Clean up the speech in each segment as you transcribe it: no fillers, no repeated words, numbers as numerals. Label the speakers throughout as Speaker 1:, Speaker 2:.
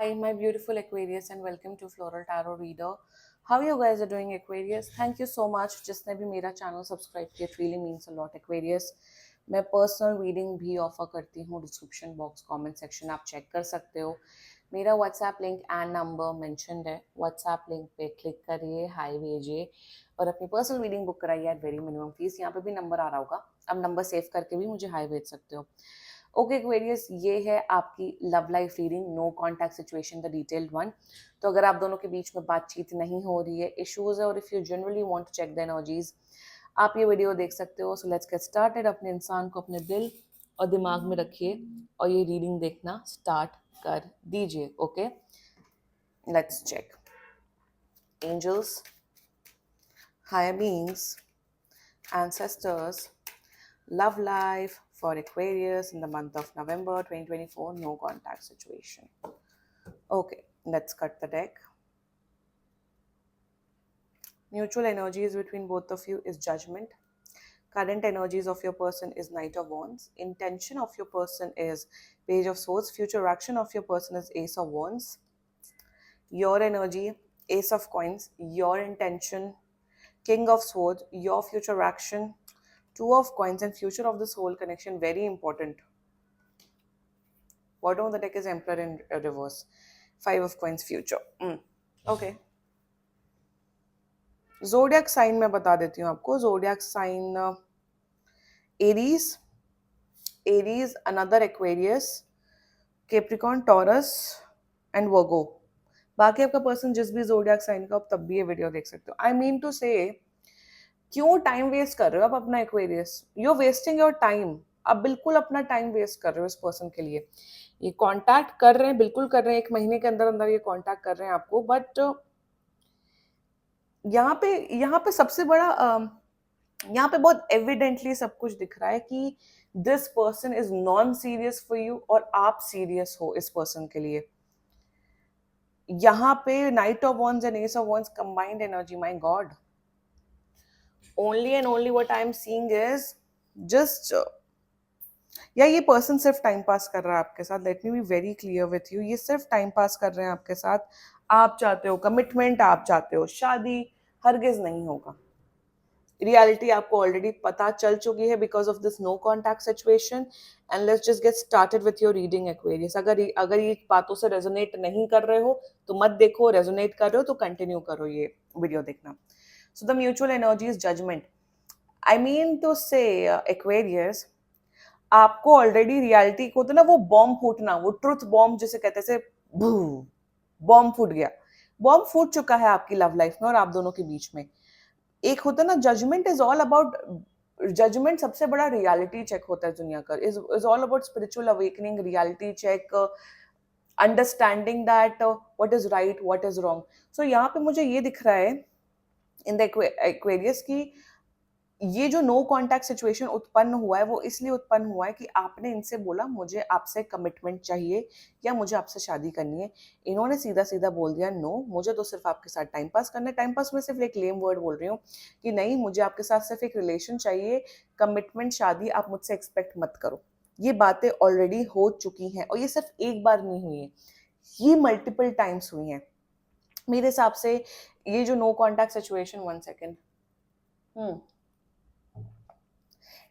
Speaker 1: Hi, my beautiful Aquarius, and welcome to Floral Tarot Reader. How you guys are doing, Aquarius? Thank you so much. जिसने भी मेरा channel subscribe किया, it really means a lot, Aquarius. मैं personal reading भी offer करती हूँ. Description box comment section आप check कर सकते हो. मेरा WhatsApp link and number mentioned है. व्हाट्सएप लिंक पे क्लिक करिए, हाई भेजिए और अपनी पर्सनल रीडिंग बुक कराइए एट वेरी मिनिमम फीस. यहाँ पे भी नंबर आ रहा होगा, अब नंबर सेव करके भी मुझे हाई भेज सकते हो. ओके एक्वेरियस, ये है आपकी love life reading, no contact situation, the detailed one. तो अगर आप दोनों के बीच में बातचीत नहीं हो रही है, इश्यूज है, और if you generally want to check the energies, आप ये वीडियो देख सकते हो. So let's get started. अपने इंसान को अपने दिल और दिमाग में रखिए और ये रीडिंग देखना स्टार्ट कर दीजिए. Okay, let's check. Angels, higher beings, ancestors, love life for Aquarius in the month of November 2024, no contact situation. Okay, let's cut the deck. Mutual energies between both of you is Judgment. Current energies of your person is Knight of Wands. Intention of your person is Page of Swords. Future action of your person is Ace of Wands. Your energy, Ace of Coins. Your intention, King of Swords. Your future action, Two of Coins, and future of the soul connection, very important. Bottom of the deck is Emperor in reverse. Five of Coins, future. Okay. Zodiac sign मैं बता देती हूँ आपको. Zodiac sign Aries, another Aquarius, Capricorn, Taurus and Virgo. बाकी आपका person जिस भी zodiac sign का, आप तब भी ये वीडियो देख सकते हो. आई मीन टू से, क्यों टाइम वेस्ट कर रहे हो आप अपना Aquarius? You are wasting your time. आप बिल्कुल अपना टाइम वेस्ट कर रहे हो इस पर्सन के लिए. ये कांटेक्ट कर रहे हैं, बिल्कुल कर रहे हैं, 1 महीने के अंदर अंदर ये कांटेक्ट कर रहे हैं आपको. बट यहाँ पे सबसे बड़ा यहाँ पे बहुत एविडेंटली सब कुछ दिख रहा है कि this person is non serious for you और आप सीरियस हो इस पर्सन के लिए. यहाँ पे night of wands and S of wands combined energy, my God. Only and only what I am seeing is just, या ये पर्सन सिर्फ टाइम पास कर रहा है आपके साथ. Let me be very clear with you, ये सिर्फ टाइम पास कर रहे हैं आपके साथ. आप चाहते हो कमिटमेंट, आप चाहते हो शादी, हरगिज नहीं होगा. रियलिटी आपको ऑलरेडी पता चल चुकी है because of this no contact situation. And let's just get started with your reading Aquarius. अगर ये बातों से रेजोनेट नहीं कर रहे हो तो मत देखो, रेजोनेट कर रहे हो तो कंटिन्यू करो ये वीडियो देखना. So the mutual energy is judgement. I mean to say Aquarius, आपको ऑलरेडी रियलिटी को तो ना, वो बॉम्ब फूटना, वो ट्रुथ बॉम्ब जिसे कहते से, बॉम्ब फूट गया. बॉम्ब फूट चुका है आपकी लव लाइफ में और आप दोनों के बीच में. एक होता है ना, judgement is all about, judgement सबसे बड़ा रियलिटी चेक होता है दुनिया का. Is all about spiritual awakening, reality check, understanding that what is right, what is wrong. So यहाँ पे मुझे ये दिख रहा है इन द एक्वेरियस की ये जो नो कॉन्टैक्ट सिचुएशन उत्पन्न हुआ है वो इसलिए उत्पन्न हुआ है कि आपने इनसे बोला मुझे आपसे कमिटमेंट चाहिए या मुझे आपसे शादी करनी है. इन्होंने सीधा सीधा बोल दिया नो, मुझे तो सिर्फ आपके साथ टाइम पास करना है. टाइम पास में सिर्फ एक लेम वर्ड बोल रही हूँ कि नहीं, मुझे आपके साथ सिर्फ एक रिलेशन चाहिए, कमिटमेंट शादी आप मुझसे एक्सपेक्ट मत करो. ये बातें ऑलरेडी हो चुकी हैं और ये सिर्फ एक बार नहीं हुई है, ये मल्टीपल टाइम्स हुई हैं मेरे हिसाब से. ये जो नो कॉन्टैक्ट सिचुएशन, 1 सेकेंड,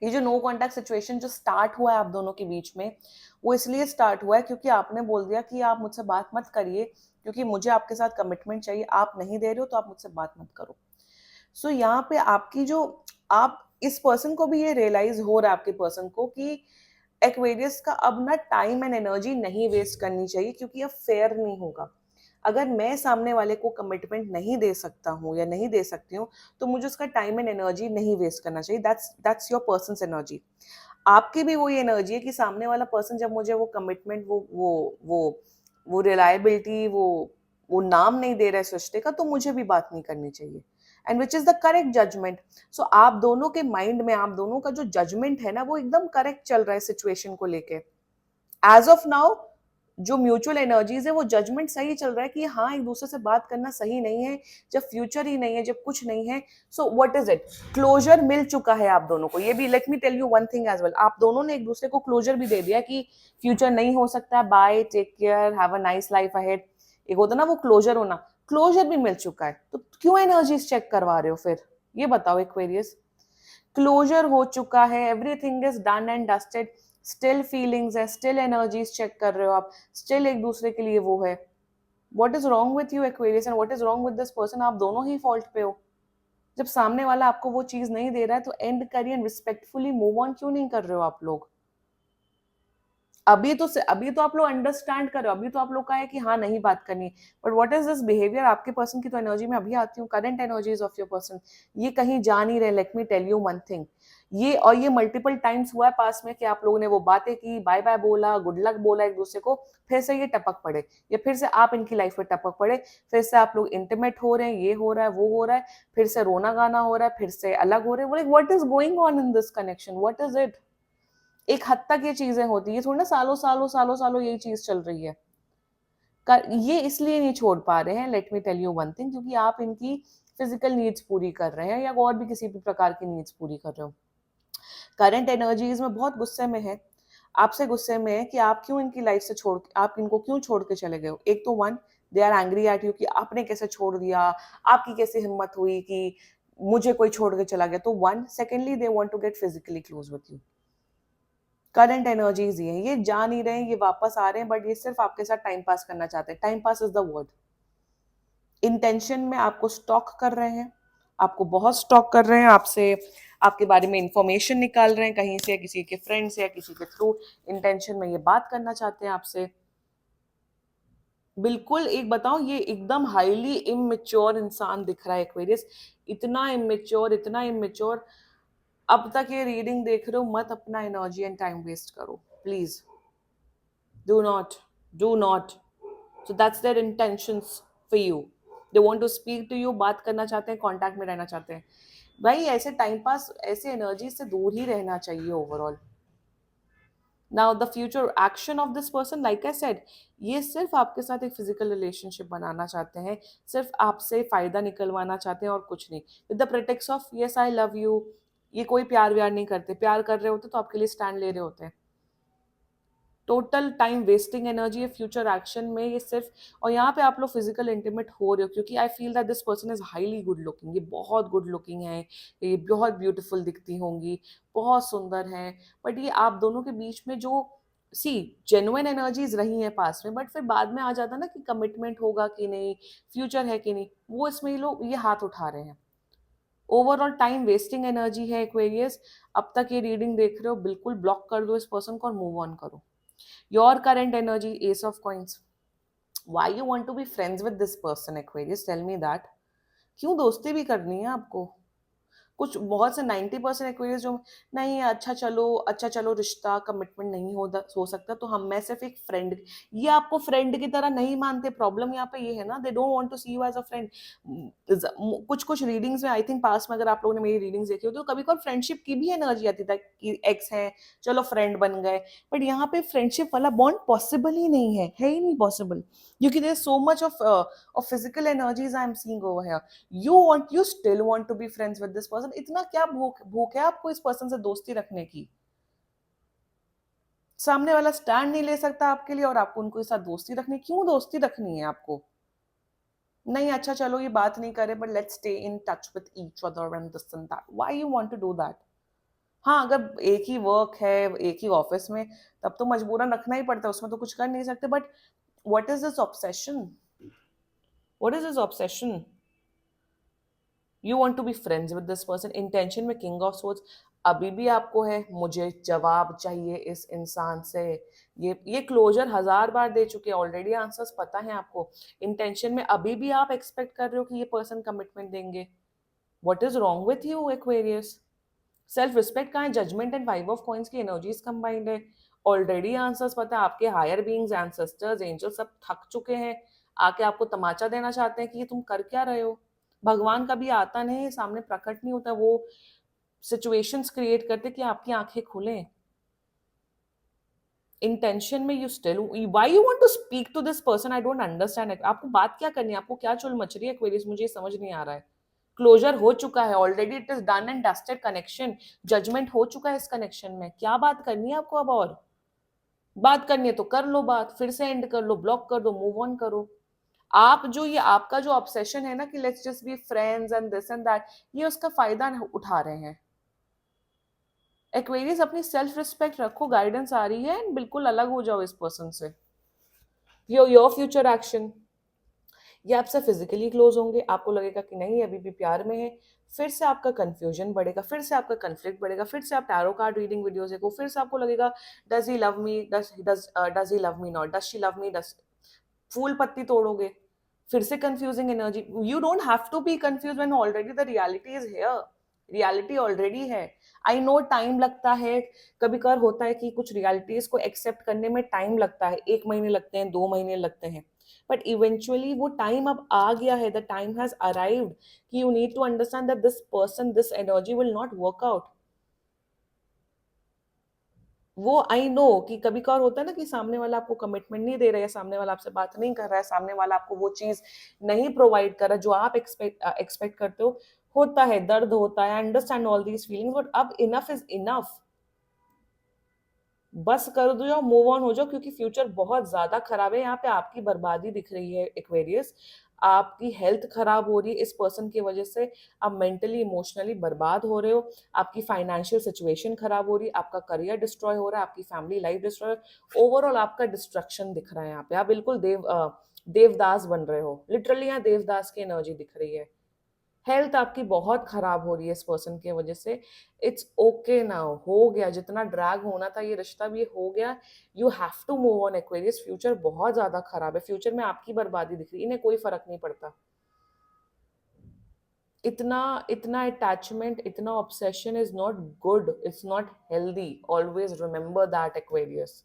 Speaker 1: ये जो नो कॉन्टैक्ट सिचुएशन जो स्टार्ट हुआ है आप दोनों के बीच में, वो इसलिए स्टार्ट हुआ है क्योंकि आपने बोल दिया कि आप मुझसे बात मत करिए क्योंकि मुझे आपके साथ कमिटमेंट चाहिए. आप नहीं दे रहे हो तो आप मुझसे बात मत करो. सो यहाँ पे आपकी जो, आप इस पर्सन को भी ये रियलाइज हो रहा है आपके पर्सन को कि एक्वेरियस का अब ना टाइम एंड एनर्जी नहीं वेस्ट करनी चाहिए क्योंकि अब फेयर नहीं होगा. अगर मैं सामने वाले को कमिटमेंट नहीं दे सकता हूँ या नहीं दे सकती हूँ तो मुझे उसका टाइम एंड एनर्जी नहीं वेस्ट करना चाहिए. That's your persons energy. आपकी भी वही एनर्जी है कि सामने वाला पर्सन जब मुझे वो कमिटमेंट, वो रिलायबिलिटी, वो नाम नहीं दे रहा है सृष्टि का, तो मुझे भी बात नहीं करनी चाहिए. And which is the correct judgement. So आप दोनों के माइंड में, आप दोनों का जो जजमेंट है ना, वो एकदम करेक्ट चल रहा है सिचुएशन को लेके. एज ऑफ नाउ जो म्यूचुअल एनर्जीज है वो जजमेंट सही चल रहा है कि हाँ एक दूसरे से बात करना सही नहीं है, जब फ्यूचर ही नहीं है, जब कुछ नहीं है, so what is it, closure मिल चुका है आप दोनों को। ये भी let me tell you one thing as well, आप दोनों ने एक दूसरे को क्लोजर भी दे दिया कि फ्यूचर नहीं हो सकता, bye, take care, have a nice life ahead. एक होता ना वो क्लोजर होना, क्लोजर भी मिल चुका है, तो क्यों एनर्जीज चेक करवा रहे हो फिर, ये बताओ एक्वेरियस। क्लोजर हो चुका है, everything is done and dusted, still feelings है, स्टिल एनर्जीज चेक कर रहे हो आप, स्टिल एक दूसरे के लिए वो है। What is wrong with you Aquarius and what is wrong with this person, आप दोनों ही फॉल्ट पे हो। जब सामने वाला आपको वो चीज नहीं दे रहा है तो एंड करिए, रिस्पेक्टफुली मूव ऑन क्यों नहीं कर रहे हो आप लोग। अभी तो आप लोग अंडरस्टैंड कर रहे हो, अभी तो आप लोग का है कि हाँ नहीं बात करनी, but what is this behaviour, आपके पर्सन की तो एनर्जी में अभी आती हूँ, current energies of your person, ये कहीं जा नहीं रहे। Let me tell you one thing, ये मल्टीपल टाइम्स हुआ है पास में कि आप लोगों ने वो बातें की, बाय बाय बोला, गुड लक बोला एक दूसरे को, फिर से ये टपक पड़े, या फिर से आप इनकी लाइफ में टपक पड़े, फिर से आप लोग इंटीमेट हो रहे हैं, ये हो रहा है, वो हो रहा है, फिर से रोना गाना हो रहा है, फिर से अलग हो रहे हैं। What is going on in this connection, what is it. एक हद तक ये चीजें होती है, थोड़ी ना सालों सालों सालों सालों यही चीज चल रही है। ये इसलिए नहीं छोड़ पा रहे हैं, let me tell you one thing, क्योंकि आप इनकी फिजिकल नीड्स पूरी कर रहे हैं या और भी किसी भी प्रकार की नीड्स पूरी कर रहे हो। करंट एनर्जीज में बहुत गुस्से में है, आपसे गुस्से में है कि आप क्यों इनकी लाइफ से छोड़, आप इनको क्यों छोड़ के चले गए हो। एक तो one, they are angry at you कि आपने कैसे छोड़ दिया, आपकी कैसे हिम्मत हुई कि मुझे कोई छोड़ के चला गया, तो one. Secondly they want to get physically close with you. Current energies ये जा नहीं रहे हैं, ये वापस आ रहे हैं, बट ये सिर्फ आपके साथ टाइम पास करना चाहते हैं। Time pass is the word. Intention में आपको स्टॉक कर रहे हैं, आपको बहुत स्टॉक कर रहे हैं, आपसे आपके बारे में इंफॉर्मेशन निकाल रहे हैं कहीं से, या किसी के फ्रेंड से, या किसी के थ्रू। इंटेंशन में ये बात करना चाहते हैं आपसे। बिल्कुल, एक बताओ, ये एकदम हाईली इमेच्योर इंसान दिख रहा है एक्वेरियस, इतना इमेच्योर, इतना इमेच्योर। अब तक ये रीडिंग देख रहे हो, मत अपना एनर्जी एंड टाइम वेस्ट करो please, do not, do not. So that's their intentions for you. They want to speak to you, बात करना चाहते हैं, कांटेक्ट में रहना चाहते हैं। भाई ऐसे टाइम पास, ऐसे एनर्जी से दूर ही रहना चाहिए overall. Now the future action of this person, like I said, ये सिर्फ आपके साथ एक फिजिकल रिलेशनशिप बनाना चाहते हैं, सिर्फ आपसे फायदा निकलवाना चाहते हैं और कुछ नहीं, with the pretext of yes I love you. ये कोई प्यार व्यार नहीं करते, प्यार कर रहे होते तो आपके लिए स्टैंड ले रहे होते हैं। टोटल टाइम वेस्टिंग एनर्जी है फ्यूचर एक्शन में ये सिर्फ। और यहाँ पे आप लोग फिजिकल इंटीमेट हो रहे हो, क्योंकि I feel that this person is highly good looking, ये बहुत गुड लुकिंग है, ये बहुत ब्यूटीफुल दिखती होंगी, बहुत सुंदर है, बट ये आप दोनों के बीच में जो सी जेन्युइन एनर्जीज रही हैं पास में, बट फिर बाद में आ जाता ना कि कमिटमेंट होगा कि नहीं, फ्यूचर है कि नहीं, वो इसमें ये लोग ये हाथ उठा रहे हैं। ओवरऑल टाइम वेस्टिंग एनर्जी है एक्वेरियस। अब तक ये रीडिंग देख रहे हो, बिल्कुल ब्लॉक कर दो इस पर्सन को और मूव ऑन करो। Your current energy, Ace of Coins. Why you want to be friends with this person, Aquarius? Tell me that. क्यों दोस्ती भी करनी है आपको? कुछ बहुत से 90% एक्वेरियस जो नहीं, अच्छा चलो रिश्ता कमिटमेंट नहीं हो सकता, तो हम मैं सिर्फ एक फ्रेंड, ये आपको फ्रेंड की तरह नहीं मानते। प्रॉब्लम यहाँ पे ये है ना, they don't want to see you as a friend. कुछ कुछ रीडिंग्स में, आई थिंक पास में अगर आप लोगों ने मेरी रीडिंग्स देखी हो, तो कभी कभी फ्रेंडशिप की भी एनर्जी आती था कि एक्स है, चलो फ्रेंड बन गए, बट यहाँ पे फ्रेंडशिप वाला बॉन्ड पॉसिबल ही नहीं है ही नहीं पॉसिबल, क्योंकि there so much of physical energies I am seeing over here. you still want to be friends with this person, इतना क्या भूख भूख है आपको इस पर्सन से दोस्ती रखने की। सामने वाला स्टैंड नहीं ले सकता आपके लिए और आपको उनको साथ दोस्ती रखनी, क्यों दोस्ती रखनी है आपको। नहीं, अच्छा चलो ये बात नहीं करे, but let's stay in touch with each other and this and that, why you want to do that. हाँ, अगर एक ही वर्क है, एक ही ऑफिस में, तब तो मजबूरन रखना ही पड़ता है, उसमें तो कुछ कर नहीं सकते, but what is this obsession, what is this obsession. You want to be friends with this person, intention में किंग ऑफ सोर्ड्स अभी भी आपको है, मुझे जवाब चाहिए इस इंसान से। ये क्लोजर 1000 बार दे चुके हैं ऑलरेडी, आंसर्स पता है आपको। इंटेंशन में अभी भी आप एक्सपेक्ट कर रहे हो कि ये पर्सन कमिटमेंट देंगे। What is wrong with you Aquarius. Self respect कहाँ है, जजमेंट एंड 5 ऑफ कॉइंस की एनर्जीज कंबाइंड है। ऑलरेडी आंसर्स पता है, आपके हायर बीइंग्स, एंसेस्टर्स, एंजल सब थक चुके हैं, आके आपको तमाचा देना चाहते हैं कि ये तुम कर क्या रहे हो। भगवान कभी आता नहीं, सामने प्रकट नहीं होता, वो सिचुएशंस क्रिएट करते कि आपकी आंखें खुलें। इंटेंशन में you still, why you want to speak to this person, I don't understand. आपको बात क्या करनी है, आपको क्या चुल मच रही है क्वेरीज, मुझे समझ नहीं आ रहा है। क्लोजर हो चुका है already, it is done and dusted connection, judgement हो चुका है इस कनेक्शन में, क्या बात करनी है आपको अब? और बात करनी है तो कर लो बात, फिर से एंड कर लो, ब्लॉक कर दो, मूव ऑन करो। आप जो ये आपका जो ऑब्सेशन है ना कि let's just be friends and this and that, ये उसका फायदा उठा रहे हैं। एक्वेरियस अपनी सेल्फ रिस्पेक्ट रखो, गाइडेंस आ रही है, बिल्कुल अलग हो जाओ इस पर्सन से। योर फ्यूचर एक्शन, ये आपसे फिजिकली क्लोज होंगे, आपको लगेगा कि नहीं अभी भी प्यार में है, फिर से आपका कंफ्यूजन बढ़ेगा, फिर से आपका कंफ्लिक्ट बढ़ेगा, फिर से आप टैरो कार्ड रीडिंग वीडियोस देखो, फिर से आपको लगेगा does he love me, does he love me not, does she love me, does, फूल पत्ती तोड़ोगे, फिर से confusing energy. You don't have to be confuse when already the reality is here, reality already है। आई नो टाइम लगता है, कभी कभार होता है कि कुछ रियलिटीज को एक्सेप्ट करने में टाइम लगता है, 1 महीने लगते हैं, 2 महीने लगते हैं, बट इवेंचुअली वो टाइम अब आ गया है, द टाइम हैज अराइव्ड कि you need to understand that this person, this energy will not work out. वो आई नो कि कभी कभार होता है ना कि सामने वाला आपको कमिटमेंट नहीं दे रहा है, सामने वाला आपसे बात नहीं कर रहा है, सामने वाला आपको वो चीज नहीं प्रोवाइड कर रहा है जो आप एक्सपेक्ट करते हो। होता है, दर्द होता है, understand all these feelings, but अब इनफ इज इनफ। बस कर दो, जाओ, मूव ऑन हो जाओ, क्योंकि फ्यूचर बहुत ज्यादा खराब है। यहाँ पे आपकी बर्बादी दिख रही है एक्वेरियस, आपकी हेल्थ खराब हो रही है इस पर्सन की वजह से, आप मेंटली इमोशनली बर्बाद हो रहे हो, आपकी फाइनेंशियल सिचुएशन खराब हो रही है, आपका करियर डिस्ट्रॉय हो रहा है, आपकी फैमिली लाइफ डिस्ट्रॉय, ओवरऑल आपका डिस्ट्रक्शन दिख रहा है। यहाँ पे आप बिल्कुल देवदास बन रहे हो, लिटरली यहाँ देवदास की एनर्जी दिख रही है। हेल्थ आपकी बहुत खराब हो रही है इस पर्सन की वजह से। इट्स ओके नाउ, हो गया, जितना ड्रैग होना था ये रिश्ता भी हो गया। You have to move on Aquarius, future बहुत ज्यादा खराब है, फ्यूचर में आपकी बर्बादी दिख रही है, इन्हें कोई फर्क नहीं पड़ता। इतना इतना अटैचमेंट, इतना obsession is not good, it's not healthy, always remember that Aquarius.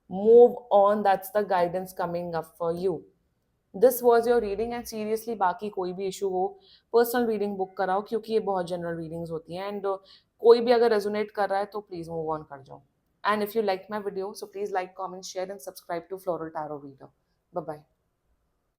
Speaker 1: Move on, that's the guidance coming up for you. This was your reading, and seriously बाकी कोई भी इशू हो, पर्सनल रीडिंग बुक कराओ, क्योंकि ये बहुत general readings होती हैं, एंड कोई भी अगर रेजोनेट कर रहा है तो प्लीज मूव ऑन कर जाओ। And if you like my video, so please like, comment, share and subscribe to floral tarot reader. Bye bye.